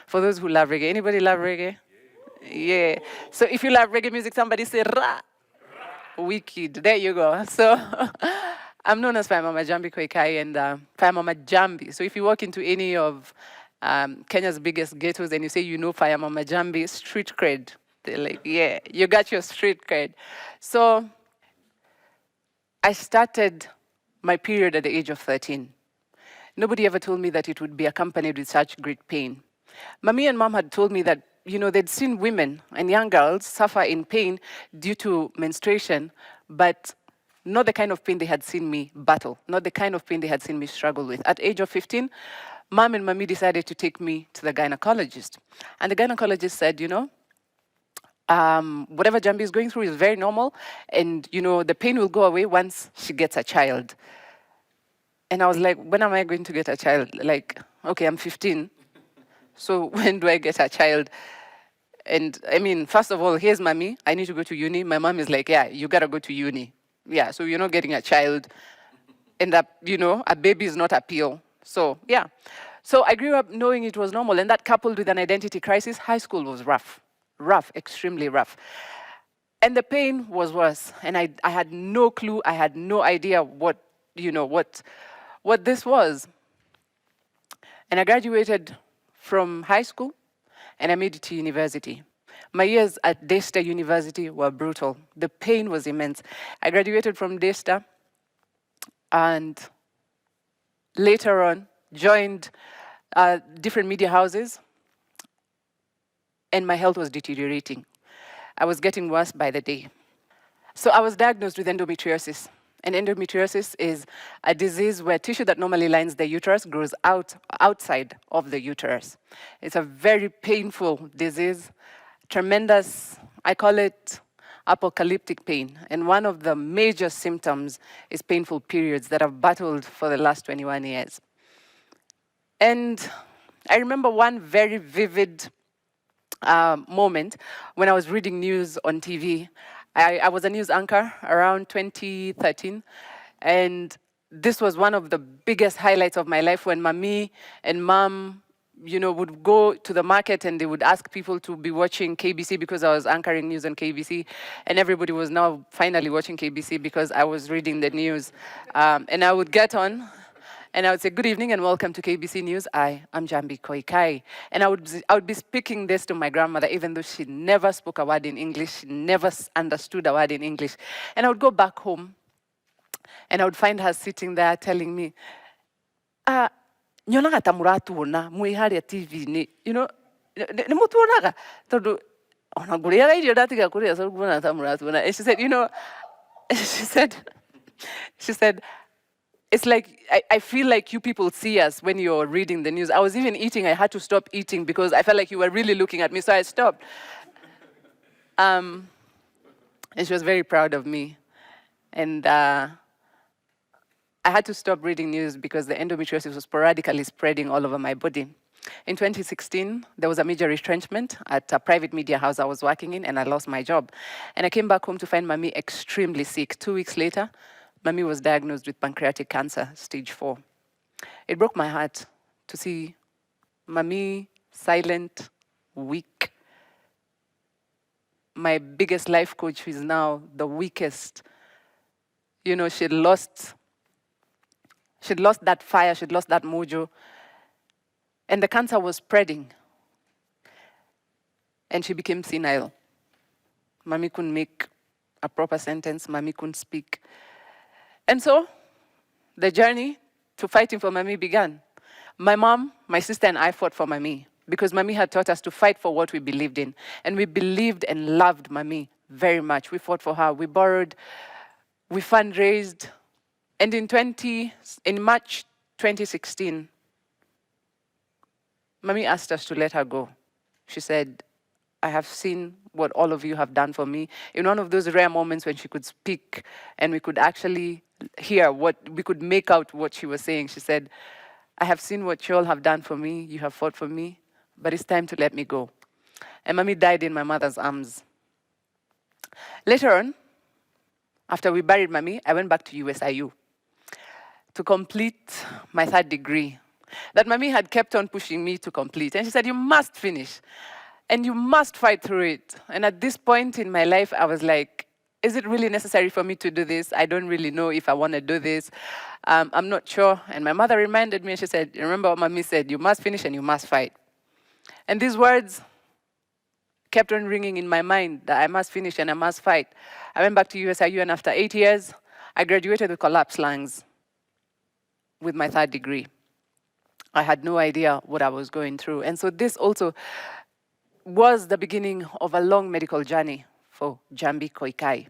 For those who love reggae. Anybody love reggae? Yeah. So if you love reggae music, somebody say ra. Wicked. There you go. So I'm known as Fire Mama Njambi Koikai and Fire Mama Njambi. So if you walk into any of Kenya's biggest ghettos and you say you know Fire Mama Njambi, street cred. They're like, yeah, you got your street cred. So I started my period at the age of 13. Nobody ever told me that it would be accompanied with such great pain. Mommy and mom had told me that, they'd seen women and young girls suffer in pain due to menstruation, but not the kind of pain they had seen me battle, not the kind of pain they had seen me struggle with. At age of 15, mom and mommy decided to take me to the gynecologist. And the gynecologist said, whatever Njambi is going through is very normal, and, the pain will go away once she gets a child. And I was like, when am I going to get a child? Like, okay, I'm 15. So when do I get a child? And I mean, first of all, here's mommy. I need to go to uni. My mom is like, yeah, you got to go to uni. Yeah, so you're not getting a child. And, a baby is not a pill. So, yeah. So I grew up knowing it was normal. And that coupled with an identity crisis, high school was rough. Rough, extremely rough. And the pain was worse. And I had no clue. I had no idea what this was. And I graduated from high school and I made it to university. My years at Daystar University were brutal. The pain was immense. I graduated from Daystar and later on joined different media houses, and my health was deteriorating. I was getting worse by the day. So I was diagnosed with endometriosis. And endometriosis is a disease where tissue that normally lines the uterus grows outside of the uterus. It's a very painful disease, tremendous, I call it apocalyptic pain. And one of the major symptoms is painful periods that I've battled for the last 21 years. And I remember one very vivid moment when I was reading news on TV. I was a news anchor around 2013, and this was one of the biggest highlights of my life when mommy and mom, would go to the market and they would ask people to be watching KBC because I was anchoring news on KBC, and everybody was now finally watching KBC because I was reading the news. And I would get on, and I would say, good evening and welcome to KBC News. I am Njambi Koikai. And I would be speaking this to my grandmother, even though she never spoke a word in English, she never understood a word in English. And I would go back home, and I would find her sitting there telling me, nyonaga ta mũratuona mwĩ harĩa TV-inĩ, nĩ mũtuonaga tondũ ona ngũrĩaga irio ndatiga kũrĩa so nguona ta mũratuona. And she said, it's like, I feel like you people see us when you're reading the news. I was even eating, I had to stop eating because I felt like you were really looking at me, so I stopped. And she was very proud of me. And I had to stop reading news because the endometriosis was sporadically spreading all over my body. In 2016, there was a major retrenchment at a private media house I was working in, and I lost my job. And I came back home to find mommy extremely sick. 2 weeks later, mommy was diagnosed with pancreatic cancer, stage 4. It broke my heart to see mommy silent, weak. My biggest life coach, who is now the weakest, she'd lost that fire, she'd lost that mojo. And the cancer was spreading. And she became senile. Mommy couldn't make a proper sentence, mommy couldn't speak. And so, the journey to fighting for mommy began. My mom, my sister, and I fought for mommy because mommy had taught us to fight for what we believed in. And we believed and loved mommy very much. We fought for her. We borrowed, we fundraised. And in March 2016, mommy asked us to let her go. She said, I have seen what all of you have done for me. In one of those rare moments when she could speak and we could actually hear we could make out what she was saying. She said, I have seen what you all have done for me. You have fought for me, but it's time to let me go. And mommy died in my mother's arms. Later on, after we buried mommy, I went back to USIU to complete my 3rd degree. that Mommy had kept on pushing me to complete. And she said, you must finish and you must fight through it. And at this point in my life, I was like, is it really necessary for me to do this? I don't really know if I want to do this. I'm not sure. And my mother reminded me, and she said, remember what Mommy said, you must finish and you must fight. And these words kept on ringing in my mind that I must finish and I must fight. I went back to USIU, and after 8 years, I graduated with collapsed lungs with my 3rd degree. I had no idea what I was going through. And so this also was the beginning of a long medical journey for Njambi Koikai.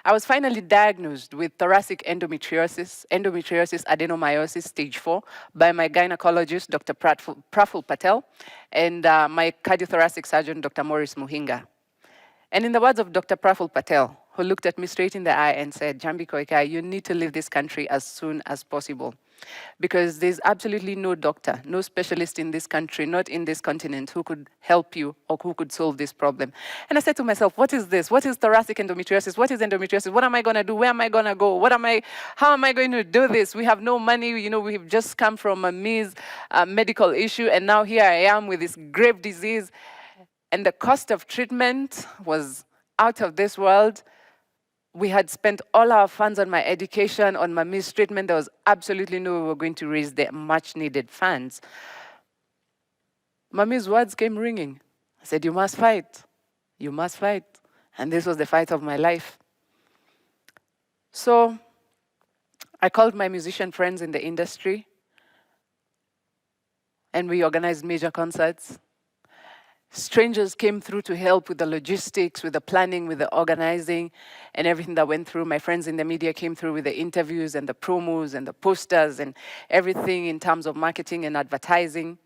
I was finally diagnosed with thoracic endometriosis adenomyosis stage 4 by my gynecologist, Dr. Praful Patel, and my cardiothoracic surgeon, Dr. Morris Muhinga. And in the words of Dr. Praful Patel, who looked at me straight in the eye and said, Njambi Koikai, you need to leave this country as soon as possible, because there's absolutely no doctor, no specialist in this country, not in this continent, who could help you or who could solve this problem. And I said to myself, what is this? What is thoracic endometriosis? What is endometriosis? What am I going to do? Where am I going to go? How am I going to do this? We have no money. You know, we've just come from a medical issue, and now here I am with this grave disease. And the cost of treatment was out of this world. We had spent all our funds on my education, on my mistreatment. There was absolutely no way we were going to raise the much needed funds. Mommy's words came ringing. I said, you must fight. You must fight. And this was the fight of my life. So I called my musician friends in the industry, and we organized major concerts. Strangers came through to help with the logistics, with the planning, with the organizing, and everything that went through. My friends in the media came through with the interviews and the promos and the posters and everything in terms of marketing and advertising.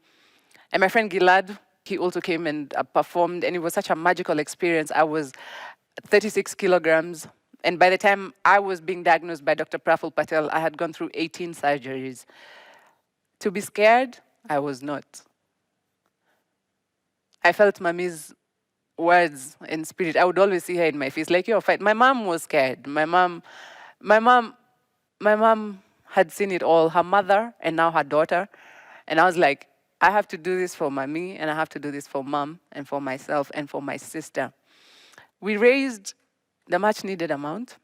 And my friend Gilad, he also came and performed, and it was such a magical experience. I was 36 kilograms, and by the time I was being diagnosed by Dr. Praful Patel, I had gone through 18 surgeries. To be scared, I was not. I felt Mommy's words in spirit. I would always see her in my face, like, you're fine. My mom was scared. My mom had seen it all, her mother and now her daughter. And I was like, I have to do this for Mommy, and I have to do this for Mom and for myself and for my sister. We raised the much needed amount.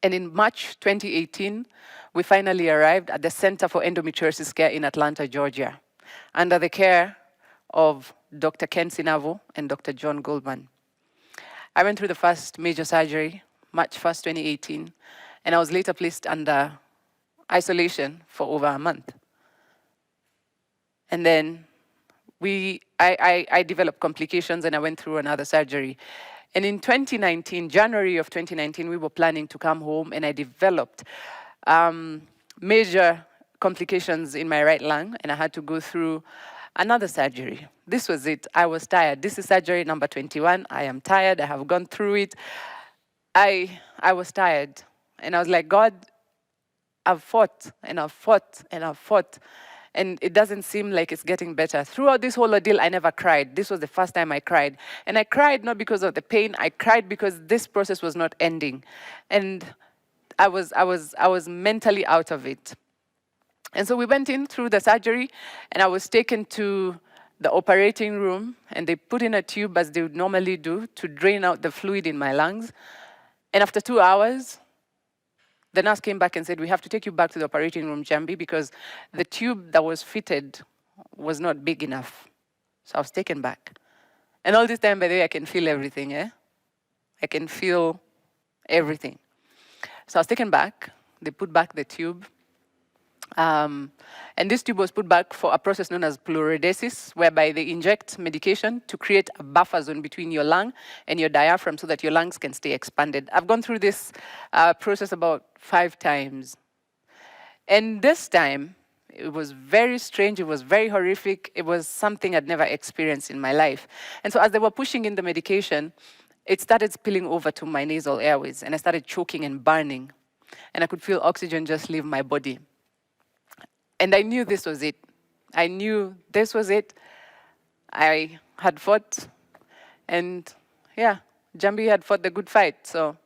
And in March 2018, we finally arrived at the Center for Endometriosis Care in Atlanta, Georgia, under the care of Dr. Ken Sinavo and Dr. John Goldman. I went through the first major surgery, March 1st, 2018, and I was later placed under isolation for over a month. And then I developed complications, and I went through another surgery. And in 2019, January of 2019, we were planning to come home, and I developed major complications in my right lung, and I had to go through another surgery. This was it. I was tired. This is surgery number 21. I am tired. I have gone through it. I was tired. And I was like, God, I've fought, and I've fought, and I've fought. And it doesn't seem like it's getting better. Throughout this whole ordeal, I never cried. This was the first time I cried. And I cried not because of the pain. I cried because this process was not ending. And I was mentally out of it. And so we went in through the surgery, and I was taken to the operating room, and they put in a tube, as they would normally do, to drain out the fluid in my lungs. And after 2 hours, the nurse came back and said, we have to take you back to the operating room, Njambi, because the tube that was fitted was not big enough. So I was taken back. And all this time, by the way, I can feel everything, eh? I can feel everything. So I was taken back. They put back the tube. And this tube was put back for a process known as pleurodesis, whereby they inject medication to create a buffer zone between your lung and your diaphragm so that your lungs can stay expanded. I've gone through this process about 5 times. And this time, it was very strange, it was very horrific, it was something I'd never experienced in my life. And so as they were pushing in the medication, it started spilling over to my nasal airways, and I started choking and burning. And I could feel oxygen just leave my body. And I knew this was it. I knew this was it. I had fought, and yeah, Njambi had fought the good fight. So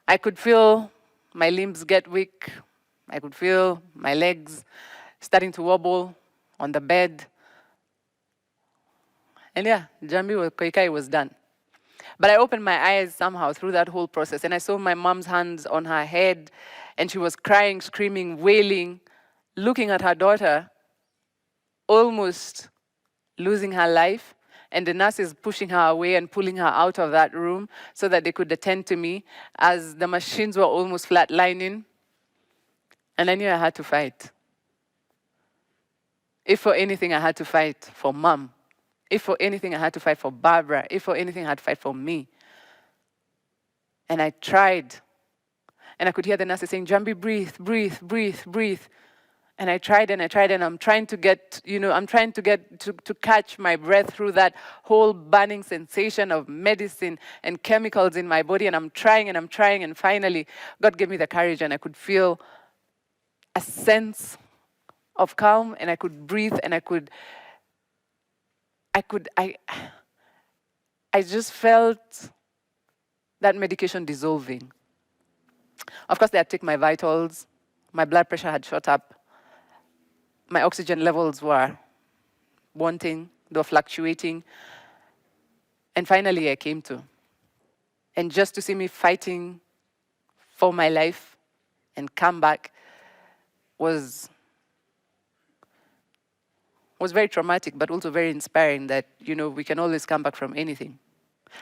I could feel my limbs get weak, I could feel my legs starting to wobble on the bed. And yeah, Njambi Koikai was done. But I opened my eyes somehow through that whole process, and I saw my mom's hands on her head, and she was crying, screaming, wailing, looking at her daughter, almost losing her life, and the nurses pushing her away and pulling her out of that room so that they could attend to me as the machines were almost flatlining. And I knew I had to fight. If for anything, I had to fight for mom. If for anything, I had to fight for Barbara. If for anything, I had to fight for me. And I tried. And I could hear the nurses saying, Njambi, breathe, breathe, breathe, breathe. And I tried and I tried, and I'm trying to get, I'm trying to get to catch my breath through that whole burning sensation of medicine and chemicals in my body. And I'm trying and I'm trying. And finally, God gave me the courage, and I could feel a sense of calm, and I could breathe, and I just felt that medication dissolving. Of course, they had taken my vitals. My blood pressure had shot up. My oxygen levels were wanting, they were fluctuating. And finally, I came to. And just to see me fighting for my life and come back was very traumatic, but also very inspiring that, we can always come back from anything.